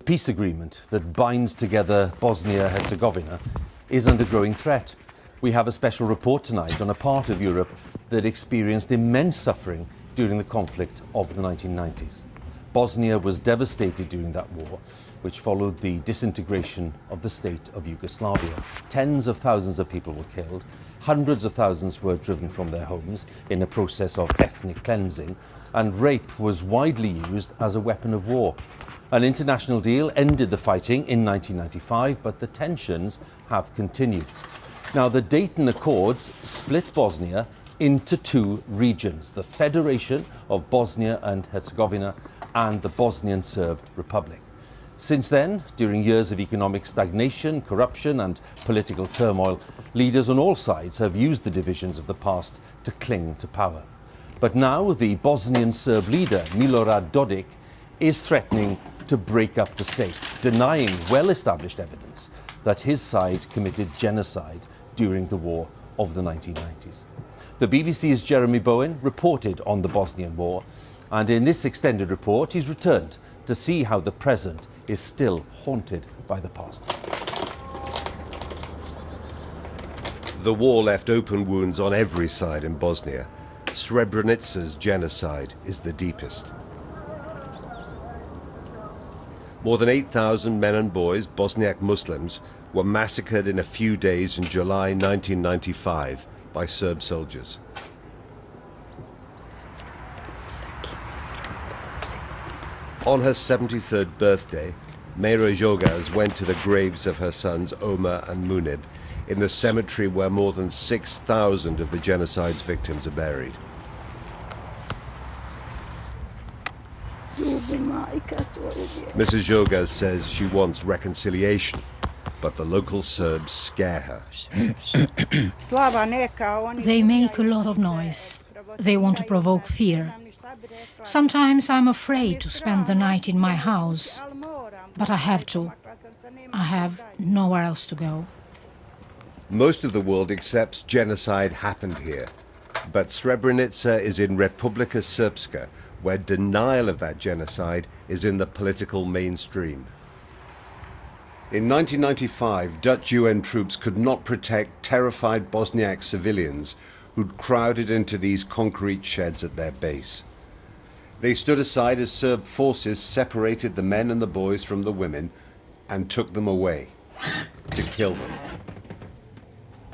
Peace agreement that binds together Bosnia-Herzegovina is under growing threat. We have a special report tonight on a part of Europe that experienced immense suffering during the conflict of the 1990s. Bosnia was devastated during that war, which followed the disintegration of the state of Yugoslavia. Tens of thousands of people were killed, hundreds of thousands were driven from their homes in a process of ethnic cleansing, and rape was widely used as a weapon of war. An international deal ended the fighting in 1995, but the tensions have continued. Now, the Dayton Accords split Bosnia into two regions, the Federation of Bosnia and Herzegovina and the Bosnian Serb Republic. Since then, during years of economic stagnation, corruption and political turmoil, leaders on all sides have used the divisions of the past to cling to power. But now the Bosnian Serb leader, Milorad Dodik, is threatening to break up the state, denying well-established evidence that his side committed genocide during the war of the 1990s. The BBC's Jeremy Bowen reported on the Bosnian War, and in this extended report he's returned to see how the present is still haunted by the past. The war left open wounds on every side in Bosnia. Srebrenica's genocide is the deepest. More than 8,000 men and boys, Bosniak Muslims, were massacred in a few days in July 1995 by Serb soldiers. On her 73rd birthday, Mejra Jogas went to the graves of her sons Omar and Munib in the cemetery where more than 6,000 of the genocide's victims are buried. Mrs. Jogas says she wants reconciliation, but the local Serbs scare her. They make a lot of noise. They want to provoke fear. Sometimes I'm afraid to spend the night in my house, but I have to. I have nowhere else to go. Most of the world accepts genocide happened here, but Srebrenica is in Republika Srpska, where denial of that genocide is in the political mainstream. In 1995, Dutch UN troops could not protect terrified Bosniak civilians who'd crowded into these concrete sheds at their base. They stood aside as Serb forces separated the men and the boys from the women and took them away to kill them.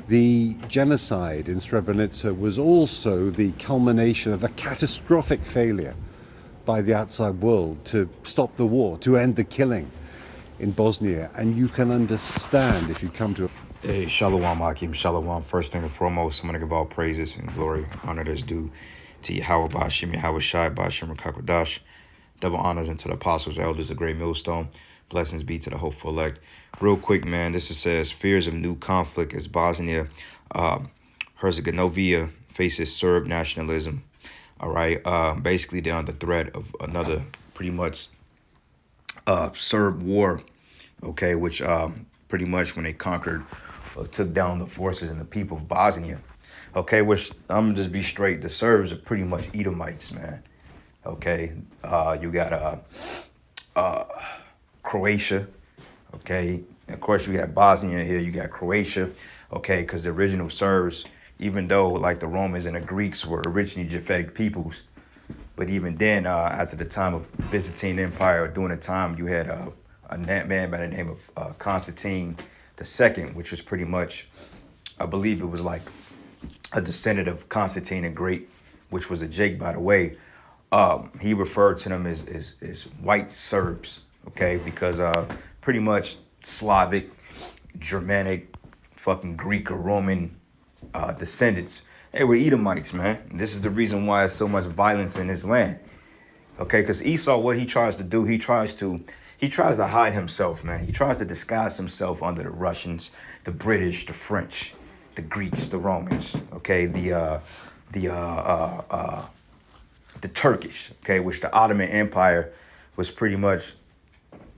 The genocide in Srebrenica was also the culmination of a catastrophic failure by the outside world to stop the war, to end the killing in Bosnia. And you can understand if you come to Hey, Shalom, Akim, Shalom. First thing and foremost, I'm going to give all praises and glory, honor that's due to Yahweh Bashim, Yahweh Shai, Bashim, Rakakwadash. Double honors unto the apostles, elders, a great millstone. Blessings be to the hopeful elect. Real quick, man, this says fears of new conflict as Bosnia Herzegovina faces Serb nationalism. All right. Basically, they're under threat of another pretty much Serb war. OK, which pretty much when they conquered took down the forces and the people of Bosnia. OK, which I'm going to just be straight. The Serbs are pretty much Edomites, man. OK, you got Croatia. OK, and of course, you got Bosnia here. You got Croatia. OK, because the original Serbs, even though like the Romans and the Greeks were originally Japhetic peoples, but even then, after the time of Byzantine Empire, during the time you had a man by the name of Constantine II, which was pretty much, I believe it was like a descendant of Constantine the Great, which was a Jake, by the way. He referred to them as white Serbs, okay, because pretty much Slavic, Germanic, fucking Greek or Roman descendants. They were Edomites, man. And this is the reason why there's so much violence in this land. Okay, because Esau, what he tries to do, he tries to hide himself, man. He tries to disguise himself under the Russians, the British, the French, the Greeks, the Romans. Okay, the Turkish. Okay, which the Ottoman Empire was pretty much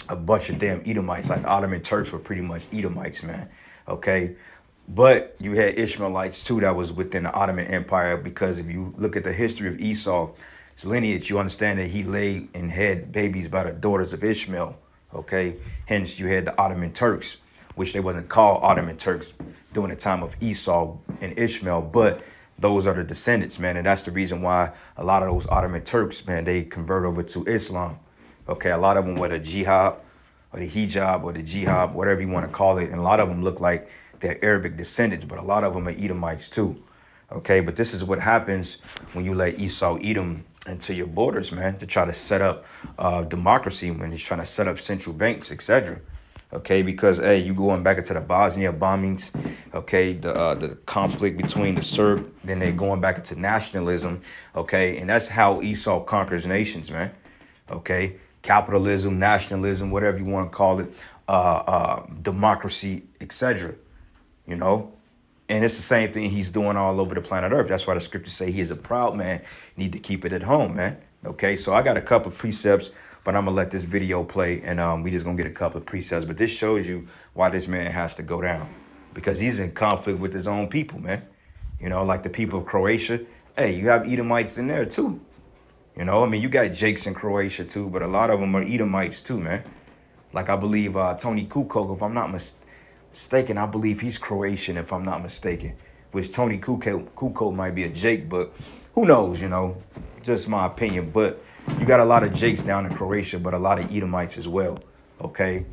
a bunch of damn Edomites. Like the Ottoman Turks were pretty much Edomites, man. Okay. But you had Ishmaelites too that was within the Ottoman Empire, because if you look at the history of Esau's lineage, you understand that he laid and had babies by the daughters of Ishmael. Okay, hence you had the Ottoman Turks, which they wasn't called Ottoman Turks during the time of Esau and Ishmael, but those are the descendants, man. And that's the reason why a lot of those Ottoman Turks, man, they convert over to Islam. Okay, a lot of them were the jihad or the hijab or the jihad, whatever you want to call it. And a lot of them look like they're Arabic descendants, but a lot of them are Edomites too. Okay, but this is what happens when you let Esau Edom into your borders, man, to try to set up democracy, when he's trying to set up central banks, etc. Okay, because hey, you going back into the Bosnia bombings, okay, the conflict between the Serb, then they're going back into nationalism, okay, and that's how Esau conquers nations, man. Okay, capitalism, nationalism, whatever you want to call it, democracy, etc. You know, and it's the same thing he's doing all over the planet Earth. That's why the scriptures say he is a proud man. Need to keep it at home, man. Okay, so I got a couple of precepts, but I'm gonna let this video play, and we just gonna get a couple of precepts. But this shows you why this man has to go down, because he's in conflict with his own people, man. You know, like the people of Croatia. Hey, you have Edomites in there too. You know, I mean, you got Jakes in Croatia too, but a lot of them are Edomites too, man. Like I believe Tony Kukoc, if I'm not mistaken, I believe he's Croatian, if I'm not mistaken. Which Tony Kukoc might be a Jake, but who knows, you know, just my opinion. But you got a lot of Jakes down in Croatia, but a lot of Edomites as well, okay?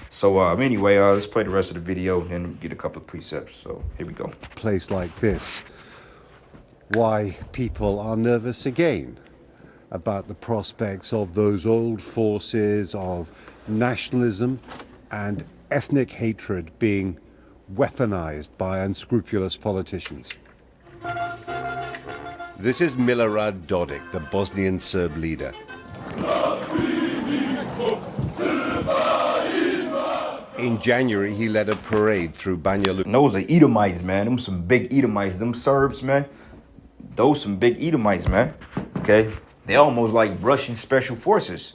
So anyway, let's play the rest of the video and get a couple of precepts. So here we go. Place like this, why people are nervous again about the prospects of those old forces of nationalism and ethnic hatred being weaponized by unscrupulous politicians. This is Milorad Dodik, the Bosnian Serb leader. In January, he led a parade through Banja Luka. And those are Edomites, man. Them some big Edomites. Them Serbs, man. Those some big Edomites, man. Okay? They almost like Russian special forces.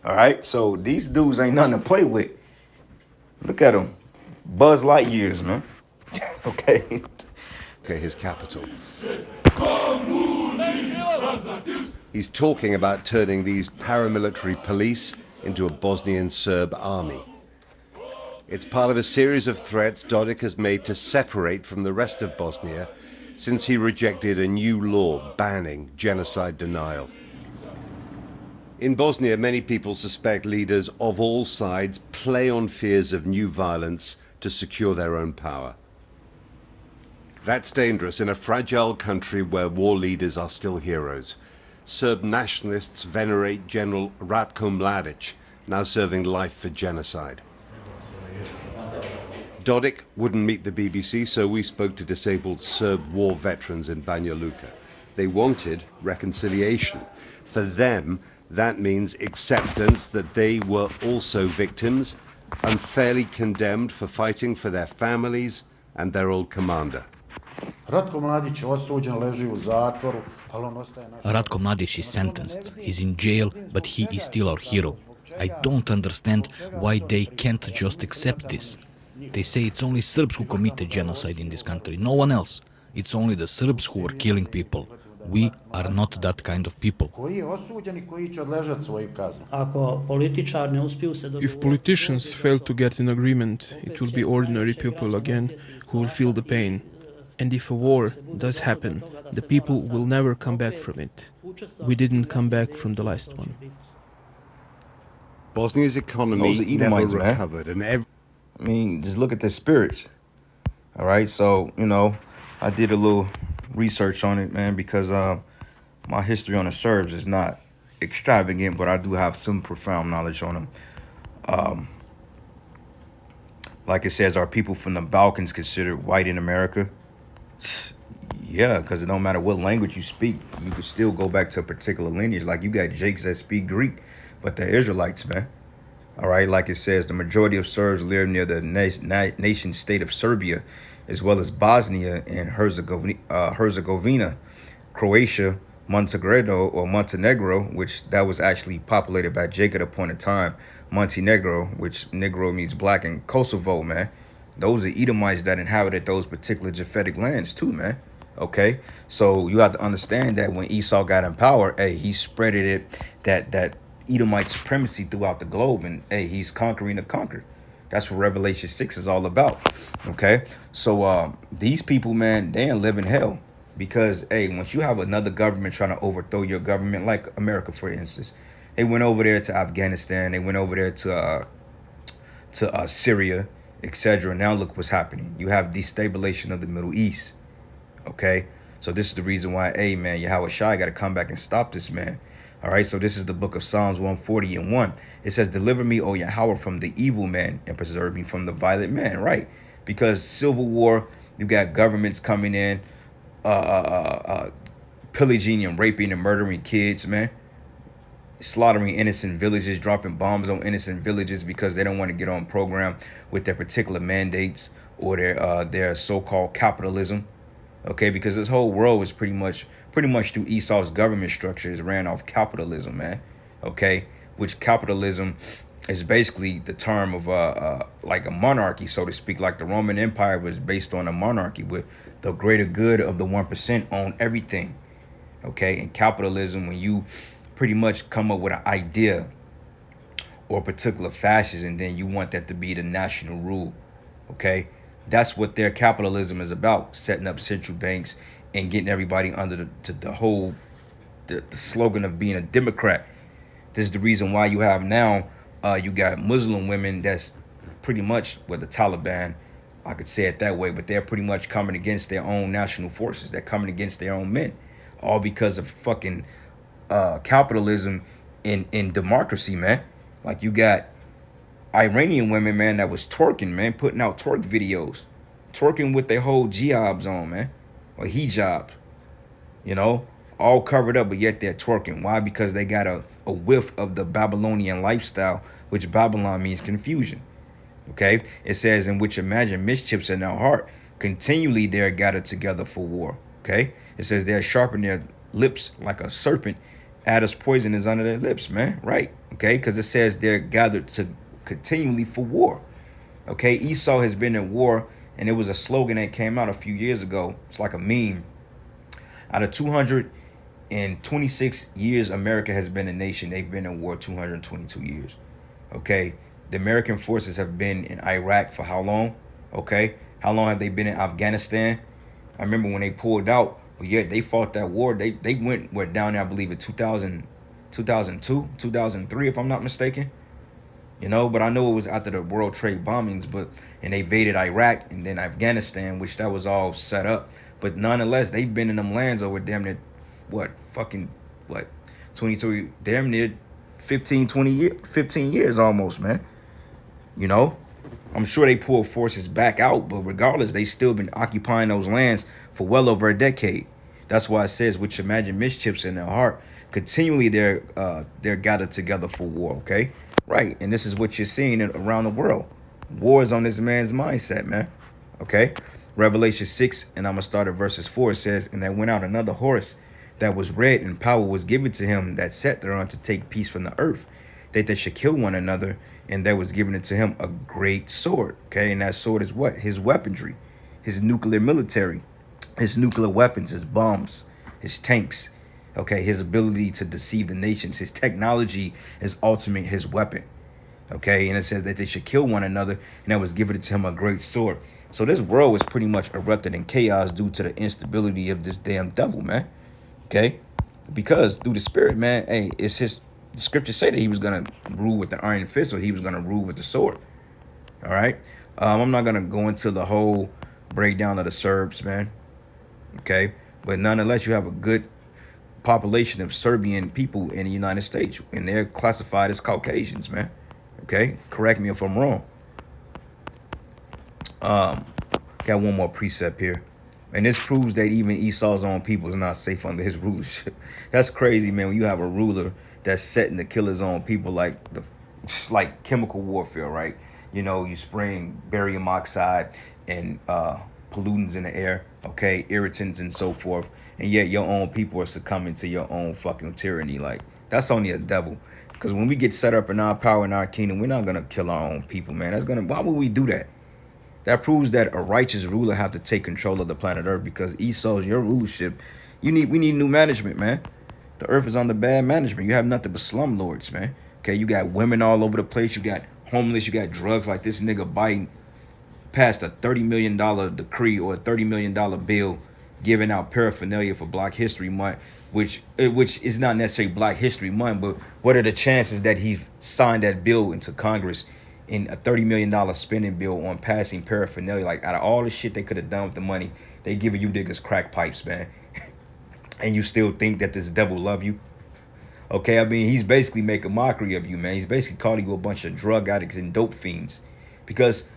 All right? So these dudes ain't nothing to play with. Look at them. Buzz Lightyears, man. Okay? Okay, his capital. He's talking about turning these paramilitary police into a Bosnian Serb army. It's part of a series of threats Dodik has made to separate from the rest of Bosnia since he rejected a new law banning genocide denial. In Bosnia, many people suspect leaders of all sides play on fears of new violence to secure their own power. That's dangerous in a fragile country where war leaders are still heroes. Serb nationalists venerate General Ratko Mladic, now serving life for genocide. Dodik wouldn't meet the BBC, so we spoke to disabled Serb war veterans in Banja Luka. They wanted reconciliation. For them, that means acceptance that they were also victims, unfairly condemned for fighting for their families and their old commander. Ratko Mladić je osuđen, leži u zatvoru, ali on ostaje naš... Ratko Mladić is sentenced. He's in jail, but he is still our hero. I don't understand why they can't just accept this. They say it's only Serbs who committed genocide in this country, no one else. It's only the Serbs who were killing people. We are not that kind of people. Koji je osuđen i koji će odležati svoju kaznu. If politicians fail to get an agreement, it will be ordinary people again who will feel the pain. And if a war does happen, the people will never come back from it. We didn't come back from the last one. Bosnia's economy Those are never Edomites, man. recovered, and I mean, just look at their spirits. All right, so, you know, I did a little research on it, man, because my history on the Serbs is not extravagant, but I do have some profound knowledge on them. Like it says, are people from the Balkans considered white in America? Yeah, because it don't matter what language you speak, you can still go back to a particular lineage. Like you got Jakes that speak Greek, but they're Israelites, man. All right, like it says, the majority of Serbs live near the nation state of Serbia, as well as Bosnia and Herzegovina, Croatia, Montenegro, which that was actually populated by Jake at a point in time, Montenegro, which Negro means black, and Kosovo, man. Those are Edomites that inhabited those particular Japhetic lands too, man. Okay, so you have to understand that when Esau got in power, hey, he spreaded it that Edomite supremacy throughout the globe, and hey, he's conquering the conquered. That's what Revelation 6 is all about. Okay, so these people, man, they ain't live in hell, because hey, once you have another government trying to overthrow your government, like America, for instance, they went over there to Afghanistan, they went over there to Syria, etc. Now look what's happening. You have destabilization of the Middle East. Okay, so this is the reason why, hey man, Yahweh Shai got to come back and stop this man. All right, so this is the book of Psalms 140:1. It says, deliver me, O Yahweh, from the evil man, and preserve me from the violent man. Right, because civil war, you got governments coming in, pillaging and raping and murdering kids, man, slaughtering innocent villages, dropping bombs on innocent villages because they don't want to get on program with their particular mandates or their so-called capitalism. Okay, because this whole world is pretty much through Esau's government structure is ran off capitalism, man. Okay, which capitalism is basically the term of like a monarchy, so to speak. Like the Roman Empire was based on a monarchy, with the greater good of the 1% on everything. Okay, and capitalism, when you pretty much come up with an idea or a particular fascist, and then you want that to be the national rule. Okay, that's what their capitalism is about, setting up central banks and getting everybody under the slogan of being a Democrat. This is the reason why you have now, you got Muslim women that's pretty much, well, the Taliban, I could say it that way, but they're pretty much coming against their own national forces. They're coming against their own men, all because of fucking capitalism in democracy, man. Like you got Iranian women, man, that was twerking, man, putting out twerk videos, twerking with their whole jihabs on, man, or hijab, you know, all covered up, but yet they're twerking. Why? Because they got a whiff of the Babylonian lifestyle, which Babylon means confusion. Okay, it says, in which imagine mischiefs in their heart, continually they're gathered together for war. Okay, it says they're sharpening their lips like a serpent, adder's poison is under their lips, man. Right? Okay, because it says they're gathered to continually for war. Okay, Esau has been in war, and it was a slogan that came out a few years ago. It's like a meme. Out of 226 years America has been a nation, they've been in war 222 years. Okay, the American forces have been in Iraq for how long? Okay, how long have they been in Afghanistan? I remember when they pulled out, but yet they fought that war. They went down there, I believe, in 2000, 2002, 2003, if I'm not mistaken. You know, but I know it was after the World Trade bombings, and they invaded Iraq and then Afghanistan, which that was all set up. But nonetheless, they've been in them lands over damn near, 22, damn near 15 years almost, man. You know, I'm sure they pulled forces back out, but regardless, they still been occupying those lands for well over a decade. That's why it says, which imagine mischiefs in their heart, continually they're gathered together for war. Okay, right, and this is what you're seeing around the world. War is on this man's mindset, man. Okay, Revelation 6, and I'm gonna start at verses 4. It says, and there went out another horse that was red, and power was given to him that sat thereon to take peace from the earth, that they should kill one another, and there was given unto him a great sword. Okay, and that sword is what? His weaponry, his nuclear military, his nuclear weapons, his bombs, his tanks. Okay, his ability to deceive the nations, his technology is ultimate, his weapon. Okay, and it says that they should kill one another, and that was given to him a great sword. So this world was pretty much erupted in chaos due to the instability of this damn devil, man. Okay, because through the spirit, man, hey, it's his. The scriptures say that he was gonna rule with the iron fist, or he was gonna rule with the sword. All right, I'm not gonna go into the whole breakdown of the Serbs, man. Okay, but nonetheless, you have a good population of Serbian people in the United States, and they're classified as Caucasians, man. Okay, correct me if I'm wrong. Got one more precept here, and this proves that even Esau's own people is not safe under his rulership. That's crazy, man. When you have a ruler that's setting to kill his own people, like chemical warfare, right? You know, you spraying barium oxide and pollutants in the air, okay, irritants and so forth, and yet your own people are succumbing to your own fucking tyranny. Like, that's only a devil. Because when we get set up in our power in our kingdom, we're not gonna kill our own people, man. Why would we do that? That proves that a righteous ruler have to take control of the planet Earth, because Esau's your rulership. We need new management, man. The earth is under bad management. You have nothing but slumlords, man. Okay, you got women all over the place. You got homeless. You got drugs like this nigga Biden passed a $30 million decree or a $30 million bill giving out paraphernalia for Black History Month, which is not necessarily Black History Month, but what are the chances that he signed that bill into Congress in a $30 million spending bill on passing paraphernalia? Like, out of all the shit they could have done with the money, they giving you niggas crack pipes, man. And you still think that this devil love you? Okay, I mean, he's basically making mockery of you, man. He's basically calling you a bunch of drug addicts and dope fiends. Because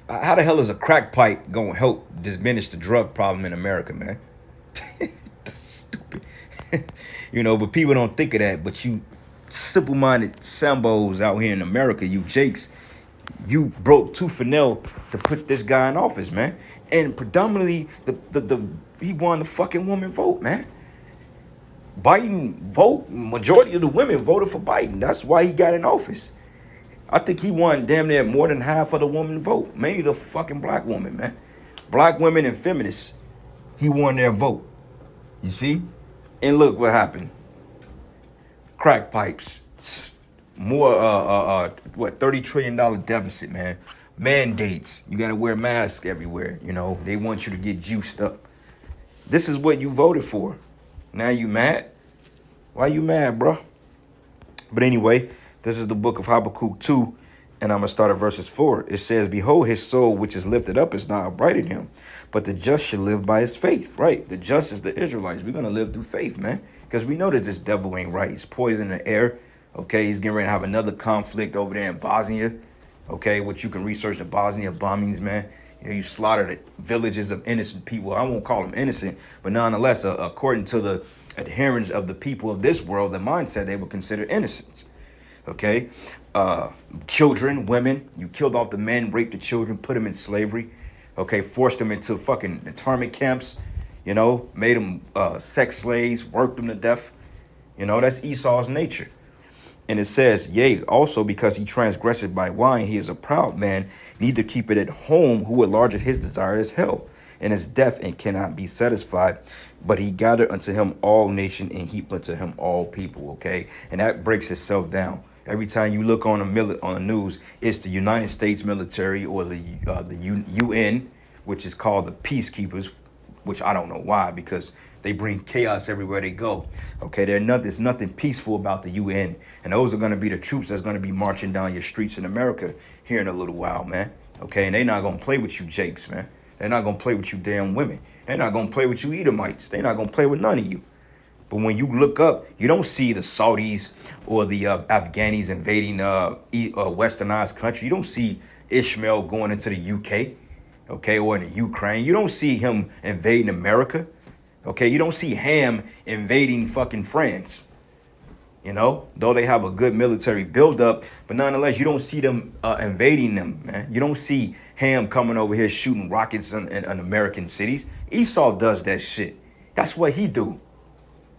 how the hell is a crack pipe going to help diminish the drug problem in America, man? Stupid. You know, but people don't think of that. But you simple-minded Sambos out here in America, you Jakes, you broke tooth and nail to put this guy in office, man. And predominantly, he won the fucking woman vote, man. Majority of the women voted for Biden. That's why he got in office. I think he won damn near more than half of the woman vote. Mainly the fucking black woman, man. Black women and feminists. He won their vote. You see? And look what happened. Crack pipes. More, $30 trillion deficit, man. Mandates. You got to wear masks everywhere. You know, they want you to get juiced up. This is what you voted for. Now you mad? Why you mad, bro? But anyway, this is the book of Habakkuk 2, and I'm going to start at verses 4. It says, behold, his soul which is lifted up is not upright in him, but the just shall live by his faith. Right? The just is the Israelites. We're going to live through faith, man, because we know that this devil ain't right. He's poisoning the air. Okay, he's getting ready to have another conflict over there in Bosnia. Okay, which you can research the Bosnia bombings, man. You know, you slaughtered villages of innocent people. I won't call them innocent, but nonetheless, according to the adherents of the people of this world, the mindset, they would consider innocents. Okay, children, women, you killed off the men, raped the children, put them in slavery. Okay, forced them into fucking internment camps. You know, made them sex slaves, worked them to death. You know, that's Esau's nature. And it says, yea, also because he transgressed by wine, he is a proud man, neither keep it at home, who enlargeth his desire is hell, and is deaf and cannot be satisfied. But he gathered unto him all nations and heaped unto him all people. Okay, and that breaks itself down. Every time you look on the news, it's the United States military or the UN, which is called the peacekeepers, which I don't know why, because they bring chaos everywhere they go. Okay, there's nothing peaceful about the UN. And those are going to be the troops that's going to be marching down your streets in America here in a little while, man. Okay, and they're not going to play with you Jakes, man. They're not going to play with you damn women. They're not going to play with you Edomites. They're not going to play with none of you. But when you look up, you don't see the Saudis or the Afghanis invading westernized country. You don't see Ishmael going into the UK, okay, or in the Ukraine. You don't see him invading America. Okay, you don't see Ham invading fucking France, you know, though they have a good military buildup, but nonetheless, you don't see them invading them, man. You don't see Ham coming over here shooting rockets in American cities. Esau does that shit. That's what he do,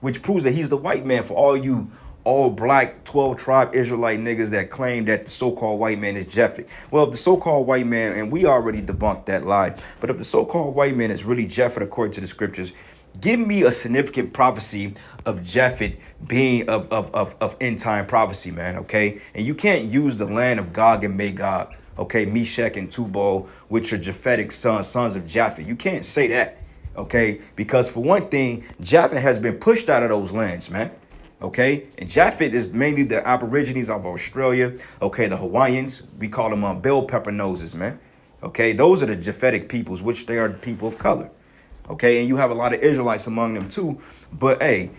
which proves that he's the white man for all you all black 12 tribe Israelite niggas that claim that the so-called white man is Japhet. Well, if the so-called white man, and we already debunked that lie, but if the so-called white man is really Japhet according to the scriptures, give me a significant prophecy of Japhet being of end time prophecy, man. Okay, and you can't use the land of Gog and Magog, okay, Meshach and Tubal, which are Japhetic sons of Japhet. You can't say that, okay, because for one thing, Japhet has been pushed out of those lands, man. Okay, and Japhet is mainly the Aborigines of Australia. Okay, the Hawaiians, we call them bell pepper noses, man. Okay, those are the Japhetic peoples, which they are the people of color. Okay, and you have a lot of Israelites among them too. But hey,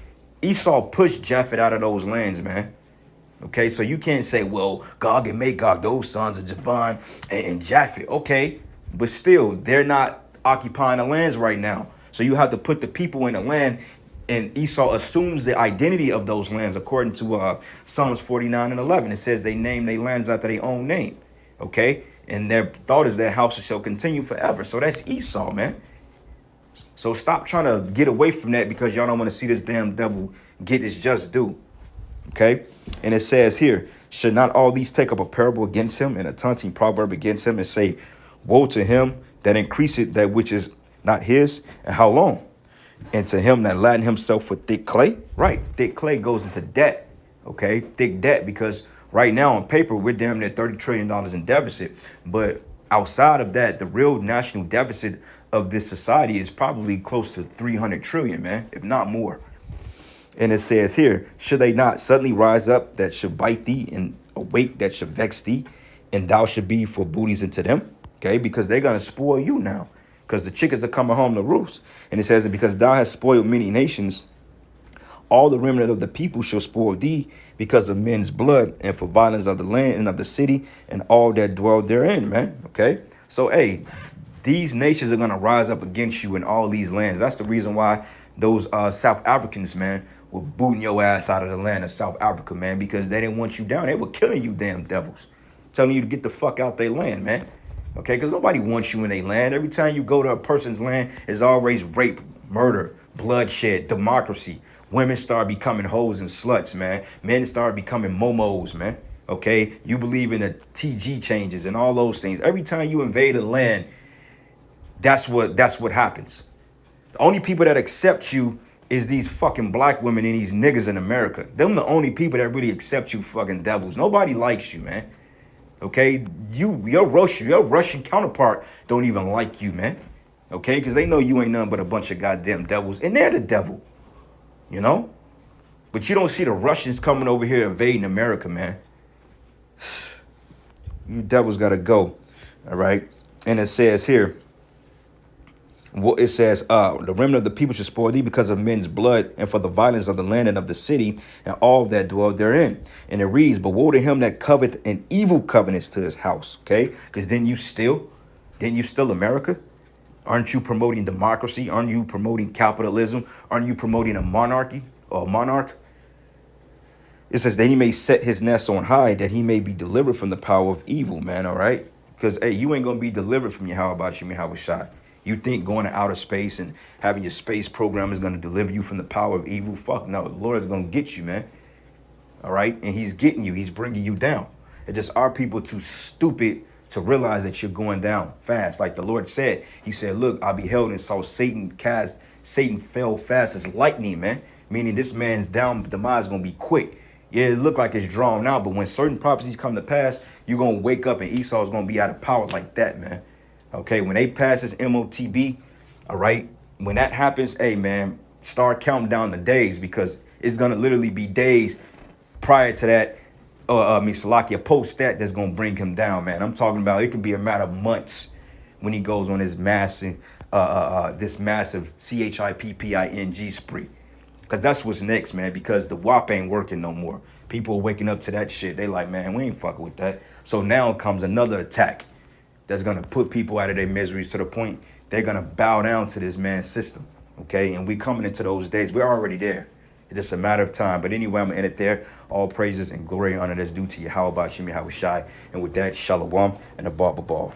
Esau pushed Japhet out of those lands, man. Okay, so you can't say, well, Gog and Magog, those sons of Javan and Japhet. Okay, but still, they're not occupying the lands right now. So you have to put the people in the land, and Esau assumes the identity of those lands according to Psalms 49 and 11. It says they name their lands after their own name. Okay, and their thought is their house shall continue forever. So that's Esau, man. So stop trying to get away from that because y'all don't want to see this damn devil get his just due. Okay? And it says here, should not all these take up a parable against him and a taunting proverb against him and say, woe to him that increaseth that which is not his, and how long? And to him that laden himself with thick clay, right? Thick clay goes into debt, okay? Thick debt, because right now on paper, we're damn near $30 trillion in deficit. But outside of that, the real national deficit of this society is probably close to 300 trillion, man, if not more. And it says here, should they not suddenly rise up that should bite thee, and awake that should vex thee, and thou should be for booties unto them? Okay, because they're going to spoil you now, because the chickens are coming home to roost. And it says that because thou hast spoiled many nations, all the remnant of the people shall spoil thee because of men's blood, and for violence of the land and of the city and all that dwell therein, man. Okay, so hey, these nations are going to rise up against you in all these lands. That's the reason why those South Africans, man, were booting your ass out of the land of South Africa, man, because they didn't want you down. They were killing you, damn devils, telling you to get the fuck out their land, man. Okay, because nobody wants you in their land. Every time you go to a person's land, it's always rape, murder, bloodshed, democracy. Women start becoming hoes and sluts, man. Men start becoming momos, man. Okay, you believe in the TG changes and all those things. Every time you invade a land, that's what happens. The only people that accept you is these fucking black women and these niggas in America. Them the only people that really accept you fucking devils. Nobody likes you, man. Okay, your Russian counterpart don't even like you, man. Okay, because they know you ain't nothing but a bunch of goddamn devils, and they're the devil, you know. But you don't see the Russians coming over here invading America, man. You devils gotta go, all right. And it says here, it says, the remnant of the people shall spoil thee because of men's blood, and for the violence of the land and of the city, and all that dwell therein. And it reads, but woe to him that coveteth an evil covenants to his house. Okay, because then you still America. Aren't you promoting democracy? Aren't you promoting capitalism? Aren't you promoting a monarchy or a monarch? It says that he may set his nest on high, that he may be delivered from the power of evil, man. All right, because hey, you ain't gonna be delivered from Yahweh Shai. You think going to outer space and having your space program is going to deliver you from the power of evil? Fuck no. The Lord is going to get you, man. All right? And he's getting you. He's bringing you down. It's just our people too stupid to realize that you're going down fast. Like the Lord said, he said, look, I beheld and saw Satan fell fast as lightning, man. Meaning this man's demise is going to be quick. Yeah, it look like it's drawn out, but when certain prophecies come to pass, you're going to wake up and Esau is going to be out of power like that, man. Okay, when they pass this MOTB, all right, when that happens, hey, man, start counting down the days, because it's going to literally be days prior to that, Salakia, post that's going to bring him down, man. I'm talking about it could be a matter of months when he goes on this massive CHIPPING spree. Because that's what's next, man, because the WAP ain't working no more. People are waking up to that shit. They like, man, we ain't fucking with that. So now comes another attack that's going to put people out of their miseries to the point they're going to bow down to this man's system, okay? And we coming into those days. We're already there. It's just a matter of time. But anyway, I'm going to end it there. All praises and glory and honor that's due to Yahweh Bashim Yahweh Shai. And with that, shalom and a ball.